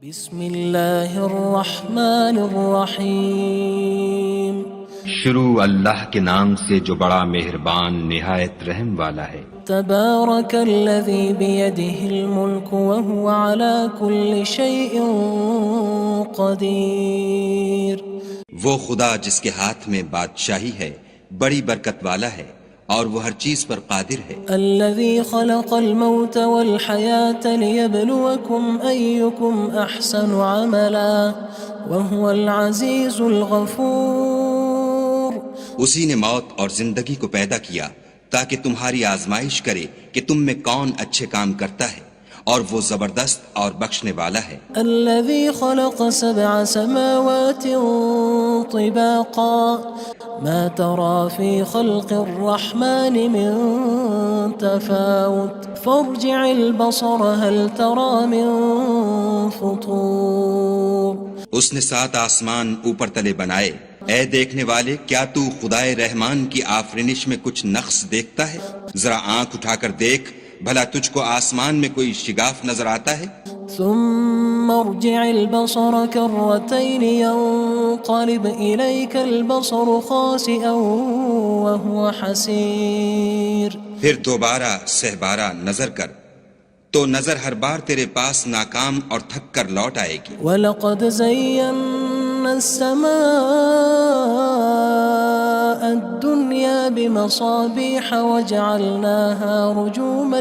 بسم اللہ الرحمن الرحیم شروع اللہ کے نام سے جو بڑا مہربان نہایت رحم والا ہے۔ تبارک الذی بیدہ الملک وہو علی کل شیء قدیر۔ وہ خدا جس کے ہاتھ میں بادشاہی ہے بڑی برکت والا ہے اور وہ ہر چیز پر قادر ہے۔ الذی خلق الموت والحیاة لیبلوکم ایکم احسن عملا وہو العزیز الغفور۔ اسی نے موت اور زندگی کو پیدا کیا تاکہ تمہاری آزمائش کرے کہ تم میں کون اچھے کام کرتا ہے، اور وہ زبردست اور بخشنے والا ہے۔ الذي خلق 7 سماوات طباقا ما ترى في خلق الرحمن من تفاوت فارجع البصر هل ترى من فطور۔ اس نے 7 آسمان اوپر تلے بنائے، اے دیکھنے والے کیا تو خدائے رحمان کی آفرینش میں کچھ نقص دیکھتا ہے؟ ذرا آنکھ اٹھا کر دیکھ، بھلا تجھ کو آسمان میں کوئی شگاف نظر آتا ہے؟ ثم ارجع البصر كرتين ينقلب إليك البصر خاسئا وهو حسير۔ پھر دوبارہ سہبارہ نظر کر تو نظر ہر بار تیرے پاس ناکام اور تھک کر لوٹ آئے گی۔ وَلَقَدْ زَيَّنَّا السَّمَاءَ الدُّنْيَا بِمَصَابِيحَ وَجَعَلْنَاهَا رُجُومًا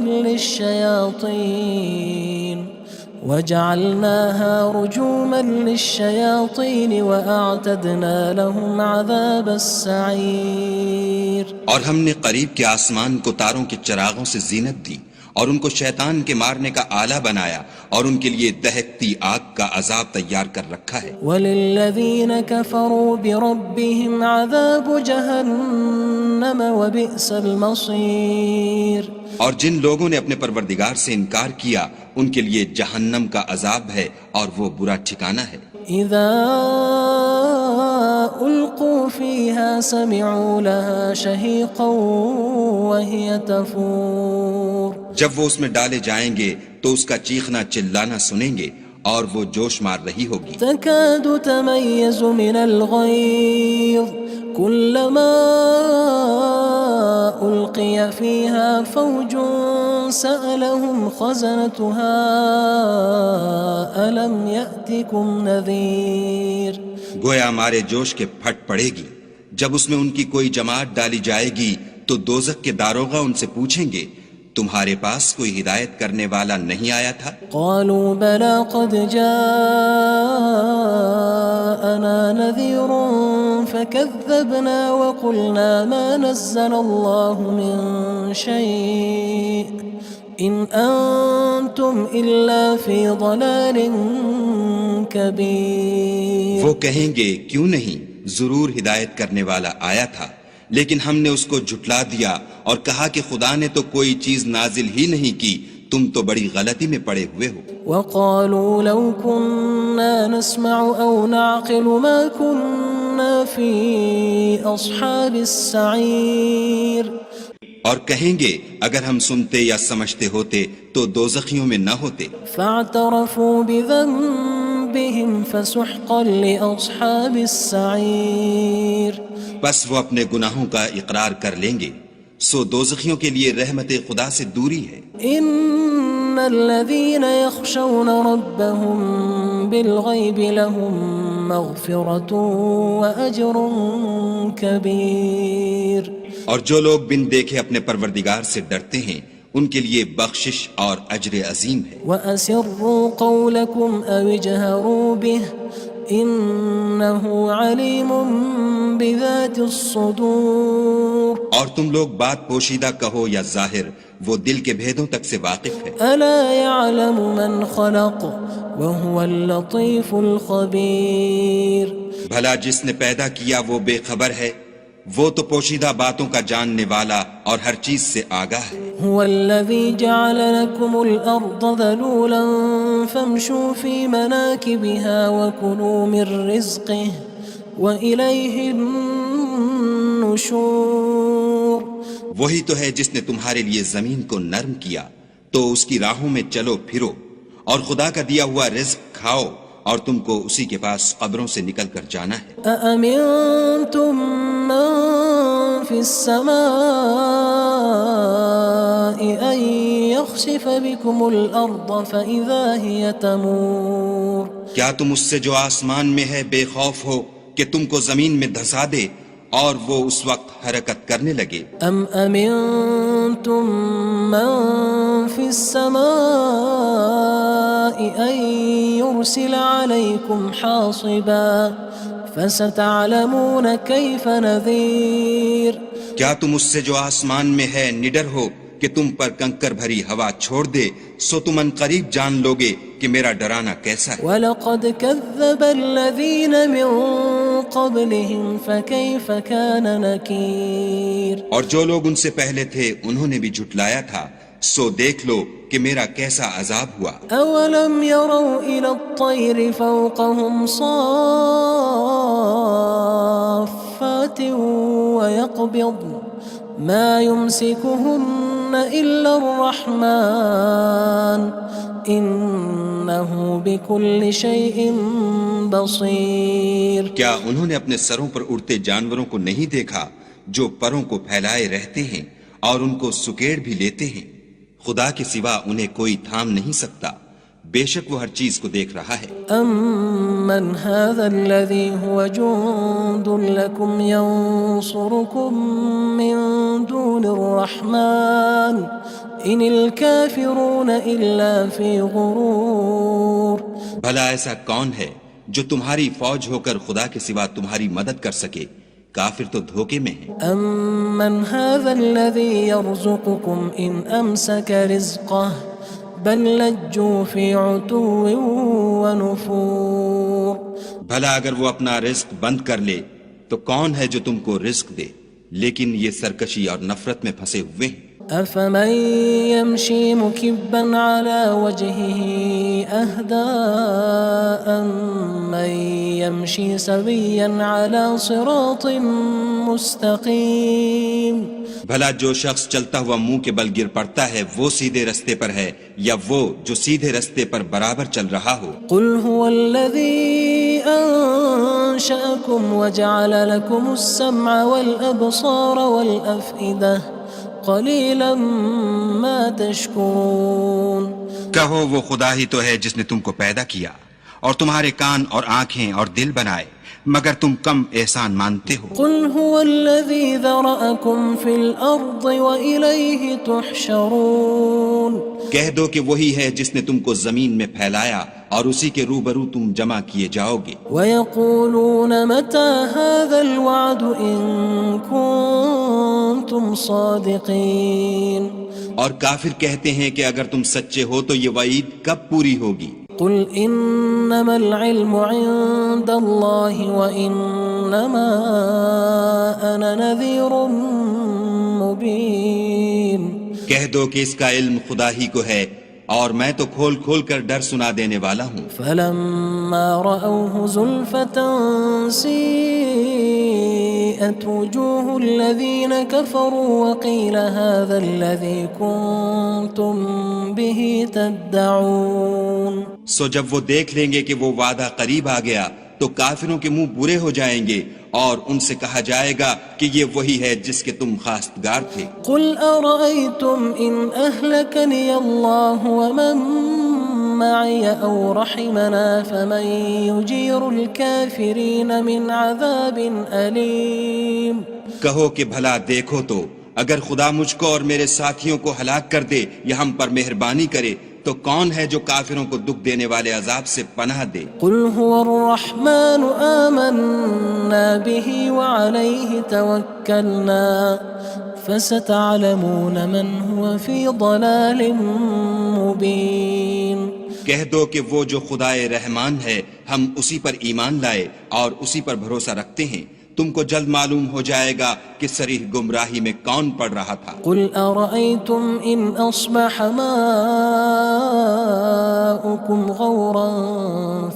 لِلشَّيَاطِينِ وَأَعْتَدْنَا لَهُمْ عَذَابَ السَّعِيرِ۔ اور ہم نے قریب کے آسمان کو تاروں کے چراغوں سے زینت دی اور ان کو شیطان کے مارنے کا آلہ بنایا، اور ان کے لیے دہکتی آگ کا عذاب تیار کر رکھا ہے۔ وَلِلَّذِينَ كَفَرُوا بِرَبِّهِمْ عَذَابُ جَهَنَّمَ وَبِئْسَ الْمَصِيرُ۔ اور جن لوگوں نے اپنے پروردگار سے انکار کیا ان کے لیے جہنم کا عذاب ہے اور وہ برا ٹھکانہ ہے۔ اذا القوا فيها سمعوا لها شهيقا وهي تفور۔ جب وہ اس میں ڈالے جائیں گے تو اس کا چیخنا چلانا سنیں گے اور وہ جوش مار رہی ہوگی۔ تكاد تميز من الغيظ كلما ألقي فيها فوج سألهم خزنتها ألم يأتكم نذير۔ گویا مارے جوش کے پھٹ پڑے گی جب اس میں ان کی کوئی جماعت ڈالی جائے گی تو دوزخ کے داروغہ ان سے پوچھیں گے تمہارے پاس کوئی ہدایت کرنے والا نہیں آیا تھا؟ قالوا بلى قد جاءنا نذير فكذبنا وقلنا ما نزل الله من شيء إن أنتم إلا في ضلال كبير۔ وہ کہیں گے کیوں نہیں، ضرور ہدایت کرنے والا آیا تھا، لیکن ہم نے اس کو جھٹلا دیا اور کہا کہ خدا نے تو کوئی چیز نازل ہی نہیں کی، تم تو بڑی غلطی میں پڑے ہوئے ہو۔ وقالوا لو كنا نسمع أو نعقل ما كنا في أصحاب السعير۔ اور کہیں گے اگر ہم سنتے یا سمجھتے ہوتے تو دوزخیوں میں نہ ہوتے۔ فاعترفوا بذنبهم فسحقا لأصحاب السعير۔ بس وہ اپنے گناہوں کا اقرار کر لیں گے، سو دوزخیوں کے لیے رحمت خدا سے دوری ہے۔ ان الذين يخشون ربهم بالغيب لهم مغفرة وأجر كبير۔ اور جو لوگ بن دیکھے اپنے پروردگار سے ڈرتے ہیں ان کے لیے بخشش اور اجر عظیم ہے۔ وَأَسِرُّوا قَوْلَكُمْ أَوِ اجْهَرُوا بِهِ إِنَّهُ عَلِيمٌ بِذَاتِ الصُّدُورِ۔ اور تم لوگ بات پوشیدہ کہو یا ظاہر، وہ دل کے بھیدوں تک سے واقف ہے۔ أَلَا يَعْلَمُ مَنْ خَلَقَ وَهُوَ اللَّطِيفُ الْخَبِيرُ۔ بھلا جس نے پیدا کیا وہ بے خبر ہے، وہ تو پوشیدہ باتوں کا جاننے والا اور ہر چیز سے آگاہ ہے۔ هو الذي جعل لكم الأرض ذلولا فامشوا في مناكبها وكلوا من رزقه وإليه النشور۔ وہی تو ہے جس نے تمہارے لیے زمین کو نرم کیا تو اس کی راہوں میں چلو پھرو اور خدا کا دیا ہوا رزق کھاؤ اور تم کو اسی کے پاس قبروں سے نکل کر جانا ہے۔ أأمنتم من في السماء أن يخسف بكم الأرض فإذا هي تمور کیا تم اس سے جو آسمان میں ہے بے خوف ہو کہ تم کو زمین میں دھسا دے اور وہ اس وقت حرکت کرنے لگے؟ أم أمنتم من في السماء أن يرسل عليكم حاصبا فستعلمون كيف نذير کیا تم اس سے جو آسمان میں ہے نڈر ہو کہ تم پر کنکر بھری ہوا چھوڑ دے، سو تم ان قریب جان لوگے کہ میرا ڈرانا کیسا ہے۔ وَلَقَدْ كَذَّبَ الَّذِينَ مِن قَبْلِهِمْ فَكَيْفَ كَانَ نَكِيرٌ اور جو لوگ ان سے پہلے تھے انہوں نے بھی جھٹلایا تھا، سو دیکھ لو کہ میرا کیسا عذاب ہوا۔ أَوَلَمْ يَرَوْا إِلَى الطَّيْرِ فَوْقَهُمْ صَافَّاتٍ وَيَقْبِضْنَ مَا يُمْسِكُهُنَّ إِلَّا الرَّحْمَنُ إِنَّهُ بِكُلِّ شَيْءٍ بَصِيرٌ کیا انہوں نے اپنے سروں پر اڑتے جانوروں کو نہیں دیکھا جو پروں کو پھیلائے رہتے ہیں اور ان کو سکیڑ بھی لیتے ہیں؟ خدا کے سوا انہیں کوئی تھام نہیں سکتا، بے شک وہ ہر چیز کو دیکھ رہا ہے۔ أَمَّنْ هَذَا الَّذِي هُوَ جُندٌ لَكُمْ يَنصُرُكُم مِّن دُونِ الرَّحْمَنِ إِنِ الْكَافِرُونَ إِلَّا فِي غُرُورٍ بھلا ایسا کون ہے جو تمہاری فوج ہو کر خدا کے سوا تمہاری مدد کر سکے؟ کافر تو دھوکے میں ہیں۔ أَمَّنْ هَذَا الَّذِي يَرْزُقُكُمْ إِنْ أَمْسَكَ رِزْقَهُ بَلْ لَجُّوا فِي عُتُوٍّ وَنُفُورٍ بھلا اگر وہ اپنا رزق بند کر لے تو کون ہے جو تم کو رزق دے؟ لیکن یہ سرکشی اور نفرت میں پھنسے ہوئے ہیں۔ أَفَمَن يَمْشِي مُكِبًّا عَلَى وَجْهِهِ أَهْدَىٰ أَمَّن يَمْشِي سَوِيًّا عَلَى صِرَاطٍ مُّسْتَقِيمٍ بھلا جو شخص چلتا ہوا منہ کے بل گر پڑتا ہے وہ سیدھے رستے پر ہے یا وہ جو سیدھے رستے پر برابر چل رہا ہو؟ قُلْ هُوَ الَّذِي أَنشَأَكُمْ وَجَعَلَ لَكُمُ السَّمْعَ وَالْأَبْصَارَ وَالْأَفْئِدَةَ قَلِيلًا مَا تَشْكُرُونَ کہو وہ خدا ہی تو ہے جس نے تم کو پیدا کیا اور تمہارے کان اور آنکھیں اور دل بنائے، مگر تم کم احسان مانتے ہو۔ قُلْ هُوَ الَّذِي ذَرَأَكُمْ فِي الْأَرْضِ وَإِلَيْهِ تُحْشَرُونَ کہہ دو کہ وہی ہے جس نے تم کو زمین میں پھیلایا اور اسی کے روبرو تم جمع کیے جاؤ گے۔ وَيَقُولُونَ مَتَى هَذَا الْوَعْدُ إِن كُنتُمْ صَادِقِينَ اور کافر کہتے ہیں کہ اگر تم سچے ہو تو یہ وعید کب پوری ہوگی؟ قُلْ إِنَّمَا الْعِلْمُ عِندَ اللَّهِ وَإِنَّمَا أَنَا نَذِيرٌ مُّبِينٌ کہہ دو کہ اس کا علم خدا ہی کو ہے اور میں تو کھول کھول کر ڈر سنا دینے والا ہوں۔ فَلَمَّا رَأَوْهُ زُلْفَةً سِيئَتْ وُجُوهُ الَّذِينَ كَفَرُوا وَقِيلَ هَذَا الَّذِي كُنتُم بِهِ تَدَّعُونَ سو جب وہ دیکھ لیں گے کہ وہ وعدہ قریب آ گیا تو کافروں کے منہ برے ہو جائیں گے اور ان سے کہا جائے گا کہ یہ وہی ہے جس کے تم خواستگار تھے۔ قُلْ أَرَأَيْتُمْ إِنْ أَهْلَكَنِيَ اللَّهُ وَمَن مَّعِيَ أَوْ رَحِمَنَا فَمَن يُجِيرُ الْكَافِرِينَ مِنْ عَذَابٍ أَلِيمٍ کہو کہ بھلا دیکھو تو اگر خدا مجھ کو اور میرے ساتھیوں کو ہلاک کر دے یا ہم پر مہربانی کرے تو کون ہے جو کافروں کو دکھ دینے والے عذاب سے پناہ دے؟ قُلْ هُوَ الرَّحْمَنُ آمَنَّا بِهِ وَعَلَيْهِ تَوَكَّلْنَا فَسَتَعْلَمُونَ مَنْ هُوَ فِي ضَلَالٍ مُّبِينٍ کہہ دو کہ وہ جو خدائے رحمان ہے ہم اسی پر ایمان لائے اور اسی پر بھروسہ رکھتے ہیں، تم کو جلد معلوم ہو جائے گا کہ صریح گمراہی میں کون پڑ رہا تھا۔ قُلْ أَرَأَيْتُمْ إِنْ أَصْبَحَ مَاؤُكُمْ غَوْرًا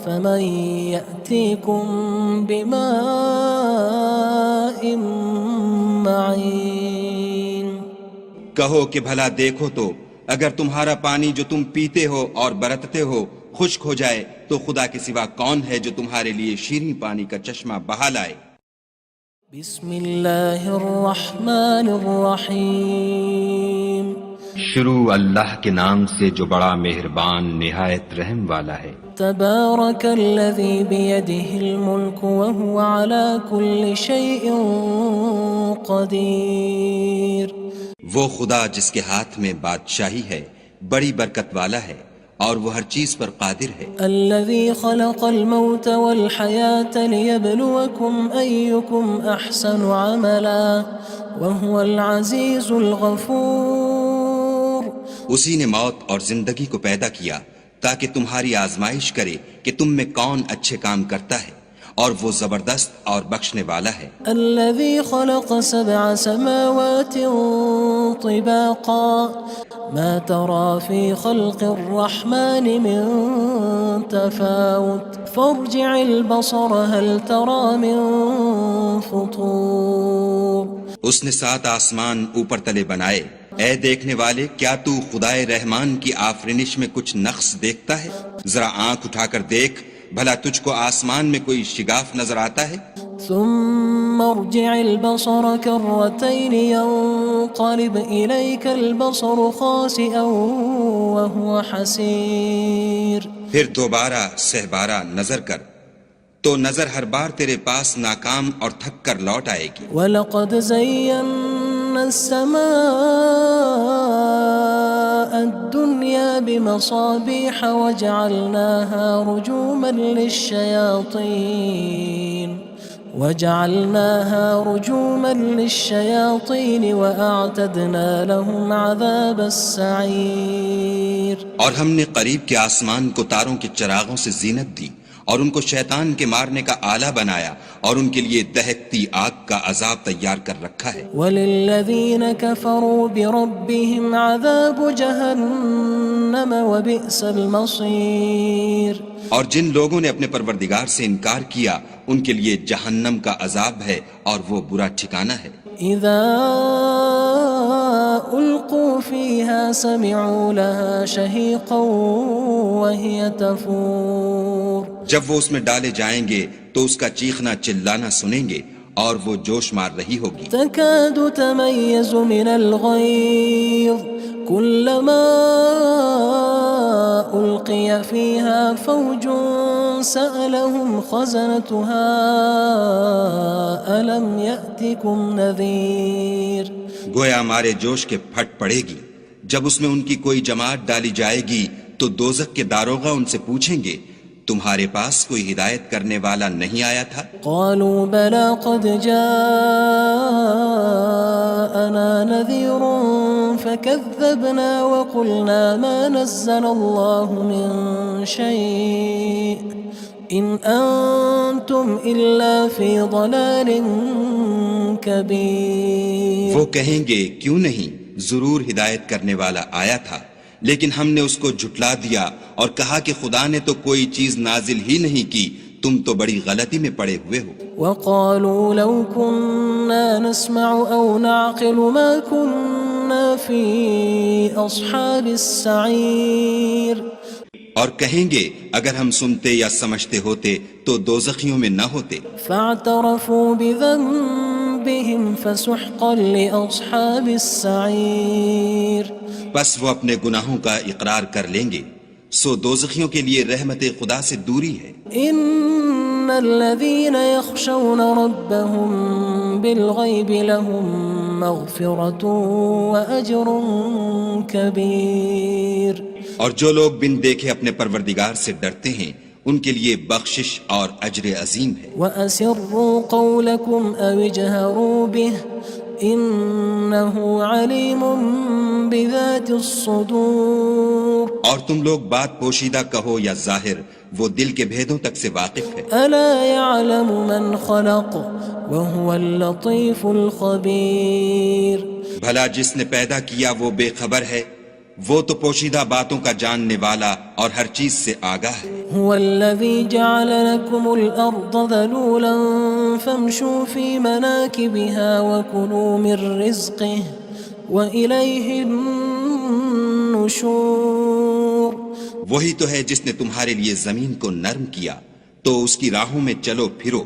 فَمَن يَأْتِيكُم بِمَاءٍ مَّعِينٍ کہو کہ بھلا دیکھو تو اگر تمہارا پانی جو تم پیتے ہو اور برتتے ہو خشک ہو جائے تو خدا کے سوا کون ہے جو تمہارے لیے شیریں پانی کا چشمہ بہا لائے؟ بسم اللہ الرحمن الرحیم شروع اللہ کے نام سے جو بڑا مہربان نہایت رحم والا ہے۔ تبارک الذی بیدہ الملک وہو علی کل شیء قدیر۔ وہ خدا جس کے ہاتھ میں بادشاہی ہے بڑی برکت والا ہے اور وہ ہر چیز پر قادر ہے۔ الذي خلق الموت والحياة ليبلوكم أيكم أحسن عملا وهو العزيز الغفور۔ اسی نے موت اور زندگی کو پیدا کیا تاکہ تمہاری آزمائش کرے کہ تم میں کون اچھے کام کرتا ہے، اور وہ زبردست اور بخشنے والا ہے۔ الذي خلق 7 سماوات طباقا ما ترى في خلق الرحمن من تفاوت فارجع البصر هل ترى من فطور۔ اس نے 7 آسمان اوپر تلے بنائے، اے دیکھنے والے کیا تو خدائے رحمان کی آفرینش میں کچھ نقص دیکھتا ہے؟ ذرا آنکھ اٹھا کر دیکھ بھلا تجھ کو آسمان میں کوئی شگاف نظر آتا ہے؟ ثم ارجع البصر كرتين ينقلب إليك البصر خاسئا وهو حسير۔ پھر دوبارہ سہبارہ نظر کر تو نظر ہر بار تیرے پاس ناکام اور تھک کر لوٹ آئے گی۔ وَلَقَدْ زَيَّنَّا السَّمَاءَ الدُّنْيَا بِمَصَابِيحَ وَجَعَلْنَاهَا رُجُومًا لِلشَّيَاطِينِ وَأَعْتَدْنَا لَهُمْ عَذَابَ السَّعِيرِ۔ اور ہم نے قریب کے آسمان کو تاروں کے چراغوں سے زینت دی اور ان کو شیطان کے مارنے کا آلہ بنایا اور ان کے لیے دہکتی آگ کا عذاب تیار کر رکھا ہے۔ وَلِلَّذِينَ كَفَرُوا بِرَبِّهِمْ عَذَابُ جَهَنَّمَ وَبِئْسَ الْمَصِيرُ۔ اور جن لوگوں نے اپنے پروردگار سے انکار کیا ان کے لیے جہنم کا عذاب ہے اور وہ برا ٹھکانہ ہے۔ اذا القوا فيها سمعوا لها شهيقا وهي تفور۔ جب وہ اس میں ڈالے جائیں گے تو اس کا چیخنا چلانا سنیں گے اور وہ جوش مار رہی ہوگی۔ تكاد تميز من الغيظ كلما ألقي فيها فوج سألهم خزنتها ألم يأتكم نذير۔ گویا ہمارے جوش کے پھٹ پڑے گی جب اس میں ان کی کوئی جماعت ڈالی جائے گی تو دوزخ کے داروغہ ان سے پوچھیں گے تمہارے پاس کوئی ہدایت کرنے والا نہیں آیا تھا؟ قالوا بلى قد جاءنا نذير فكذبنا وقلنا ما نزل الله من شيء إن أنتم إلا في ضلال كبير۔ وہ کہیں گے کیوں نہیں، ضرور ہدایت کرنے والا آیا تھا، لیکن ہم نے اس کو جھٹلا دیا اور کہا کہ خدا نے تو کوئی چیز نازل ہی نہیں کی، تم تو بڑی غلطی میں پڑے ہوئے ہو۔ وقالوا لو كنا نسمع أو نعقل ما كنا في أصحاب السعير۔ اور کہیں گے اگر ہم سنتے یا سمجھتے ہوتے تو دوزخیوں میں نہ ہوتے۔ فاعترفوا بذنبهم فسحقا لأصحاب السعير۔ بس وہ اپنے گناہوں کا اقرار کر لیں گے، سو دوزخیوں کے لیے رحمت خدا سے دوری ہے۔ ان الذين يخشون ربهم بالغيب لهم مغفرة وأجر كبير۔ اور جو لوگ بن دیکھے اپنے پروردگار سے ڈرتے ہیں ان کے لیے بخشش اور اجر عظیم ہے۔ وَأَسِرُّوا قَوْلَكُمْ أَوِ اجْهَرُوا بِهِ إِنَّهُ عَلِيمٌ بِذَاتِ الصُّدُورِ۔ اور تم لوگ بات پوشیدہ کہو یا ظاہر، وہ دل کے بھیدوں تک سے واقف ہے۔ أَلَا يَعْلَمُ مَنْ خَلَقَ وَهُوَ اللَّطِيفُ الْخَبِيرُ۔ بھلا جس نے پیدا کیا وہ بے خبر ہے، وہ تو پوشیدہ باتوں کا جاننے والا اور ہر چیز سے آگاہ ہے۔ هو الذي جعل لكم الأرض ذلولا فامشوا في مناكبها وكلوا من رزقه وإليه النشور۔ النشور وہی تو ہے جس نے تمہارے لیے زمین کو نرم کیا تو اس کی راہوں میں چلو پھرو،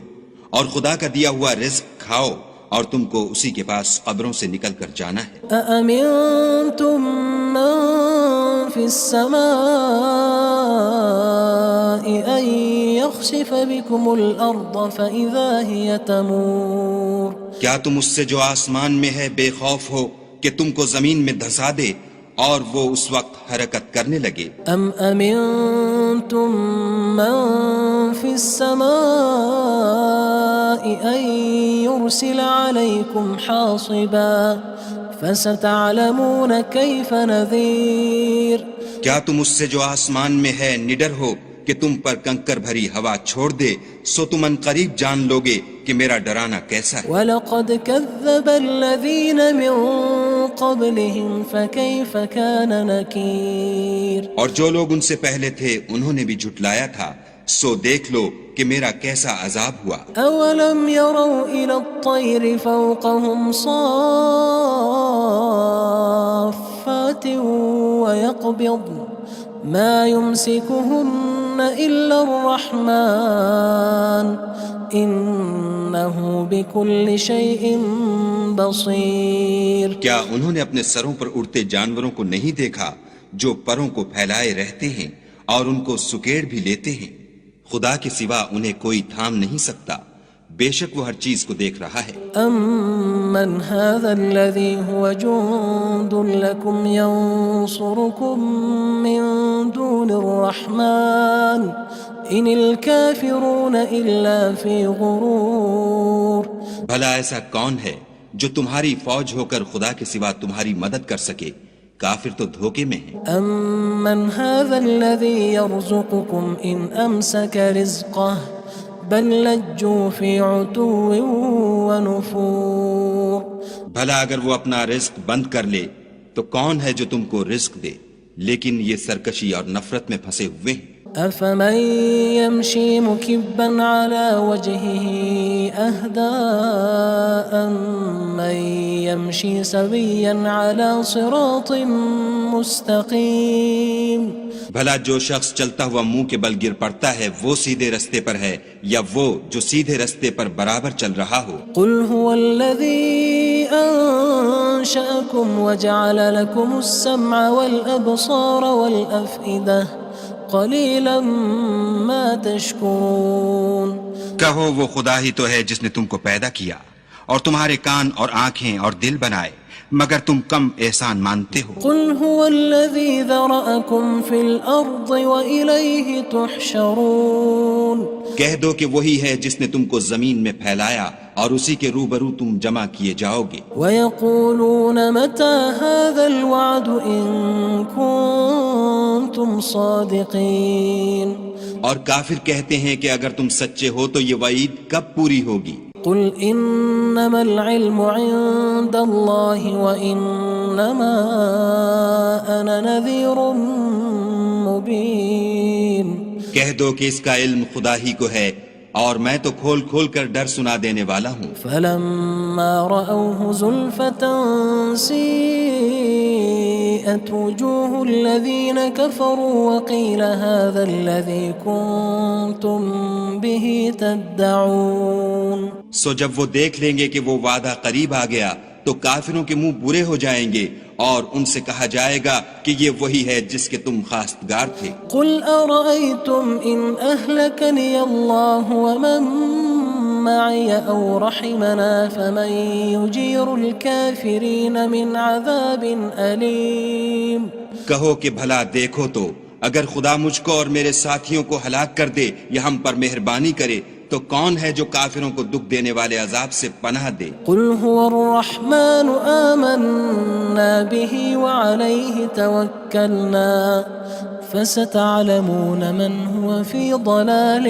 اور خدا کا دیا ہوا رزق کھاؤ، اور تم کو اسی کے پاس قبروں سے نکل کر جانا ہے۔ أأمنتم من في السماء أن يخسف بكم الأرض فإذا هي تمور کیا تم اس سے جو آسمان میں ہے بے خوف ہو کہ تم کو زمین میں دھسا دے اور وہ اس وقت حرکت کرنے لگے؟ أم أمنتم من في السماء أن يرسل عليكم حاصبا فستعلمون كيف نذير کیا تم اس سے جو آسمان میں ہے نڈر ہو کہ تم پر کنکر بھری ہوا چھوڑ دے، سو تم ان قریب جان لوگے کہ میرا ڈرانا کیسا ہے۔ وَلَقَدْ كَذَّبَ الَّذِينَ مِن قَبْلِهِمْ فَكَيْفَ كَانَ نَكِيرٌ اور جو لوگ ان سے پہلے تھے انہوں نے بھی جھٹلایا تھا، سو دیکھ لو کہ میرا کیسا عذاب ہوا۔ أَوَلَمْ يَرَوْا إِلَى الطَّيْرِ فَوْقَهُمْ صَافَّاتٍ وَيَقْبِضْنَ مَا يُمْسِكُهُنَّ إِلَّا الرَّحْمَنُ إِنَّهُ بِكُلِّ شَيْءٍ بَصِيرٌ کیا انہوں نے اپنے سروں پر اڑتے جانوروں کو نہیں دیکھا جو پروں کو پھیلائے رہتے ہیں اور ان کو سکیڑ بھی لیتے ہیں؟ خدا کے سوا انہیں کوئی تھام نہیں سکتا، بے شک وہ ہر چیز کو دیکھ رہا ہے۔ أَمَّنْ هَذَا الَّذِي هُوَ جُندٌ لَكُمْ يَنصُرُكُم مِّن دُونِ الرَّحْمَنِ إِنِ الْكَافِرُونَ إِلَّا فِي غُرُورٍ بھلا ایسا کون ہے جو تمہاری فوج ہو کر خدا کے سوا تمہاری مدد کر سکے؟ کافر تو دھوکے میں ہیں۔ أَمَّنْ هَذَا الَّذِي يَرْزُقُكُمْ إِنْ أَمْسَكَ رِزْقَهُ بَلْ لَجُّوا فِي عُتُوٍّ وَنُفُورٍ بھلا اگر وہ اپنا رزق بند کر لے تو کون ہے جو تم کو رزق دے؟ لیکن یہ سرکشی اور نفرت میں پھنسے ہوئے ہیں۔ أَفَمَن يَمْشِي مُكِبًّا عَلَى وَجْهِهِ أَهْدَىٰ أَمَّن يَمْشِي سَوِيًّا عَلَى صِرَاطٍ مُّسْتَقِيمٍ بھلا جو شخص چلتا ہوا منہ کے بل گر پڑتا ہے وہ سیدھے رستے پر ہے یا وہ جو سیدھے رستے پر برابر چل رہا ہو؟ قُلْ هُوَ الَّذِي أَنشَأَكُمْ وَجَعَلَ لَكُمُ السَّمْعَ وَالْأَبْصَارَ وَالْأَفْئِدَةَ قَلِيلًا مَا تَشْكُرُونَ کہو وہ خدا ہی تو ہے جس نے تم کو پیدا کیا اور تمہارے کان اور آنکھیں اور دل بنائے، مگر تم کم احسان مانتے ہو۔ قُلْ هُوَ الَّذِي ذَرَأَكُمْ فِي الْأَرْضِ وَإِلَيْهِ تُحْشَرُونَ کہہ دو کہ وہی ہے جس نے تم کو زمین میں پھیلایا اور اسی کے روبرو تم جمع کیے جاؤ گے۔ وَيَقُولُونَ مَتَى هَذَا الْوَعْدُ إِن كُنتُمْ صَادِقِينَ اور کافر کہتے ہیں کہ اگر تم سچے ہو تو یہ وعید کب پوری ہوگی؟ قُلْ إِنَّمَا الْعِلْمُ عِندَ اللَّهِ وَإِنَّمَا أَنَا نَذِيرٌ مُّبِينٌ کہہ دو کہ اس کا علم خدا ہی کو ہے اور میں تو کھول کھول کر ڈر سنا دینے والا ہوں۔ فَلَمَّا رَأَوْهُ زُلْفَةً سِيئَتْ وُجُوهُ الَّذِينَ كَفَرُوا وَقِيلَ هَذَا الَّذِي كُنتُم بِهِ تَدَّعُونَ سو جب وہ دیکھ لیں گے کہ وہ وعدہ قریب آ گیا تو کافروں کے منہ برے ہو جائیں گے اور ان سے کہا جائے گا کہ یہ وہی ہے جس کے تم خواستگار تھے۔ قُلْ أَرَأَيْتُمْ إِنْ أَهْلَكَنِيَ اللَّهُ وَمَن مَّعِيَ أَوْ رَحِمَنَا فَمَن يُجِيرُ الْكَافِرِينَ مِنْ عَذَابٍ أَلِيمٍ کہو کہ بھلا دیکھو تو اگر خدا مجھ کو اور میرے ساتھیوں کو ہلاک کر دے یا ہم پر مہربانی کرے تو کون ہے جو کافروں کو دکھ دینے والے عذاب سے پناہ دے؟ قُلْ هُوَ الرَّحْمَنُ آمَنَّا بِهِ وَعَلَيْهِ تَوَكَّلْنَا فَسَتَعْلَمُونَ مَنْ هُوَ فِي ضَلَالٍ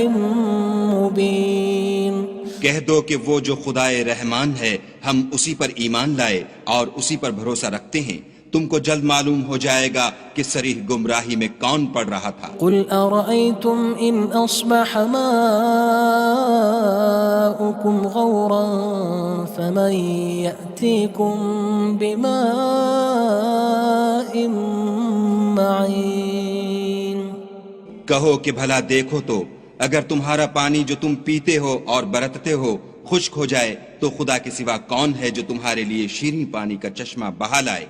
مُّبِينٍ کہہ دو کہ وہ جو خدائے رحمان ہے ہم اسی پر ایمان لائے اور اسی پر بھروسہ رکھتے ہیں، تم کو جلد معلوم ہو جائے گا کہ صریح گمراہی میں کون پڑ رہا تھا۔ قُلْ أَرَأَيْتُمْ إِنْ أَصْبَحَ مَاؤُكُمْ غَوْرًا فَمَن يَأْتِيكُم بِمَاءٍ کہو کہ بھلا دیکھو تو اگر تمہارا پانی جو تم پیتے ہو اور برتتے ہو خشک ہو جائے تو خدا کے سوا کون ہے جو تمہارے لیے شیریں پانی کا چشمہ بہا لائے؟